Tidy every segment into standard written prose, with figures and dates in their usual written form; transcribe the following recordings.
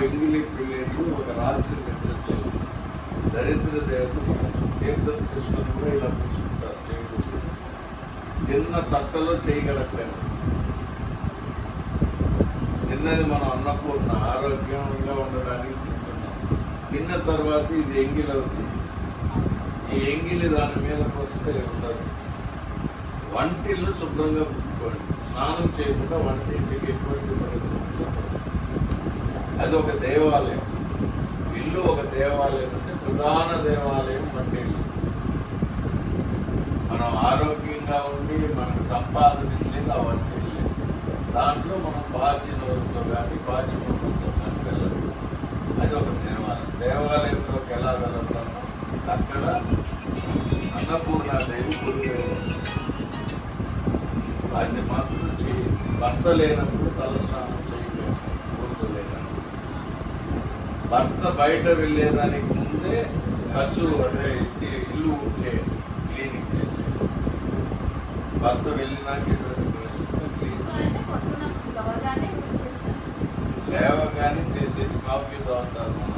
ఎంగిలి పిల్లలు ఒక రాత్రి నిద్రించారు. దరిద్ర దేవతలు తీర్థం తీసుకొని కూడా ఇలా కూర్చుంటారు. చేయవచ్చు తిన్న తక్కలో చేయగలకపోయినా తిన్నది మనం అన్నపూర్ణ ఆరోగ్యంగా ఉండడానికి తింటున్నాం. తిన్న తర్వాత ఇది ఎంగిలి అవుతుంది. ఈ ఎంగిలి దాని మీదకి వస్తే ఉండదు. వంటిల్లు శుభ్రంగా పుట్టుకోండి. స్నానం చేయకుండా వంటింటికి ఎటువంటి పరిస్థితుల్లో అది ఒక దేవాలయం. ఇల్లు ఒక దేవాలయం అంటే ప్రధాన దేవాలయం వంటిల్లు. మనం ఆరోగ్యంగా ఉండి మనకు సంపాదించేది ఆ వంటిల్లు. దాంట్లో మనం పాచి నోరుతో కానీ పాచి ముఖంతో కానీ వెళ్ళదు. అది ఒక దేవాలయం. దేవాలయంలోకి ఎలా వెళ్తాం? అక్కడ అన్నపూర్ణాదేవి గురువు. అది మాత్రం భర్త లేనప్పుడు తలస్నానం చేయలేదు. గుర్తు లేనప్పుడు భర్త బయట వెళ్ళేదానికి ముందే కసువు అదే ఇల్లు ఊడ్చే క్లీనింగ్ చేసే. భర్త వెళ్ళినాక ఎటువంటి పరిస్థితుల్లో క్లీన్ లేవగానే చేసేది కాఫీ తాగుతారు మన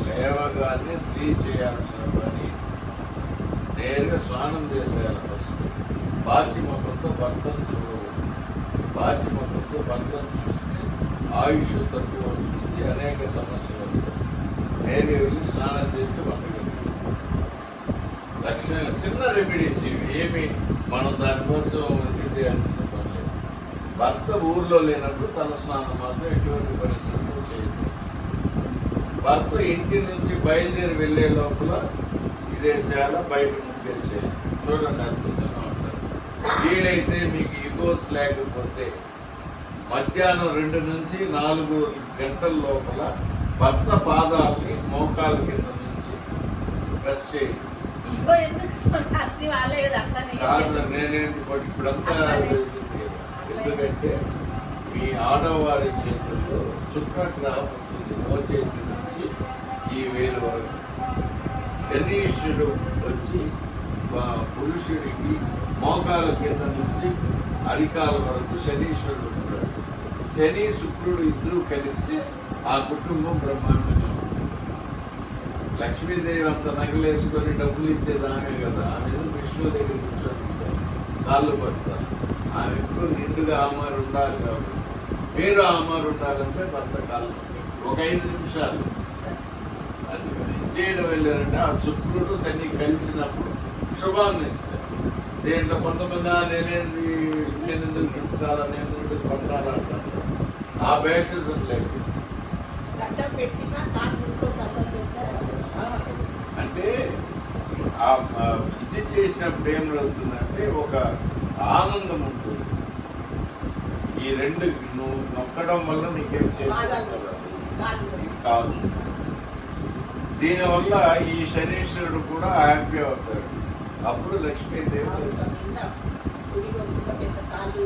లేవగానే స్త్రీ చేయాల్సిన పని నేరుగా స్నానం చేసేయాలి. ఫస్ట్ బాచి ముఖంతో భర్తను చూడకూడదు. బాచి ముఖంతో భర్తను చూస్తే ఆయుష్ తక్కువ అవుతుంది, అనేక సమస్యలు వస్తాయి. నేరుగా వెళ్ళి స్నానం చేసి వంటగది లక్షణాలు చిన్న రెమెడీస్ ఇవి. ఏమి మనం దానికోసం ఇది చేయాల్సిన పని లేదు. భర్త ఊర్లో లేనప్పుడు తల స్నానం మాత్రం ఎటువంటి పరిస్థితులు చేయదు. భర్త ఇంటి నుంచి బయలుదేరి వెళ్ళే లోపల ఇదే చాలా బయట ముగ్గేసే. చూడండి అద్భుతంగా ఉంటారు. వీలైతే మీకు ఈగోస్ లేకపోతే మధ్యాహ్నం 2 నుంచి 4 గంటల లోపల భర్త పాదాలని మోకాల కింద నుంచి ప్రెస్ చేయండి. నేనేది ఇప్పుడంతా ఎందుకంటే మీ ఆడవారి చేతుల్లో శుక్రగ్రహం ఉంటుంది. మోచేతి నుంచి ఈ వేలు వరకు. శనీశ్వరుడు వచ్చి పురుషుడికి మోకాల కింద నుంచి అరికాల వరకు శనీశ్వరుడు ఉంటాడు. శని శుక్రుడు ఇద్దరు కలిసి ఆ కుటుంబం బ్రహ్మాండంగా ఉంటుంది. లక్ష్మీదేవి అంత నగలేసుకొని డబ్బులు ఇచ్చేదామే కదా. ఆమె విష్ణువు దగ్గర కూర్చొని కాళ్ళు పడతారు. ఆమె ఎప్పుడు నిండుగా ఆమారు ఉండాలి. కాబట్టి మీరు ఆమారు ఉండాలంటే భర్త కాళ్ళు ఒక 5 నిమిషాలు అది చేయడం వెళ్ళారంటే ఆ శుక్రుడు శని కలిసినప్పుడు శుభాన్ని ఇస్తారు. దేంట్లో కొంతమంది నేనేంది నేనెందుకు తీసుకురాలా, నేను కొట్టాలా అంటారు. ఆ బేసిస్ లేదు. అంటే ఇది చేసినప్పుడు ఏం జరుగుతుందంటే ఒక ఆనందం ఉంటుంది. ఈ 2 నువ్వు నొక్కడం వల్ల నీకేం చేయాలి కాదు. దీనివల్ల ఈ శనీశ్వరుడు కూడా హ్యాపీ అవుతాడు. అప్పుడు లక్ష్మీదేవి కాళ్ళు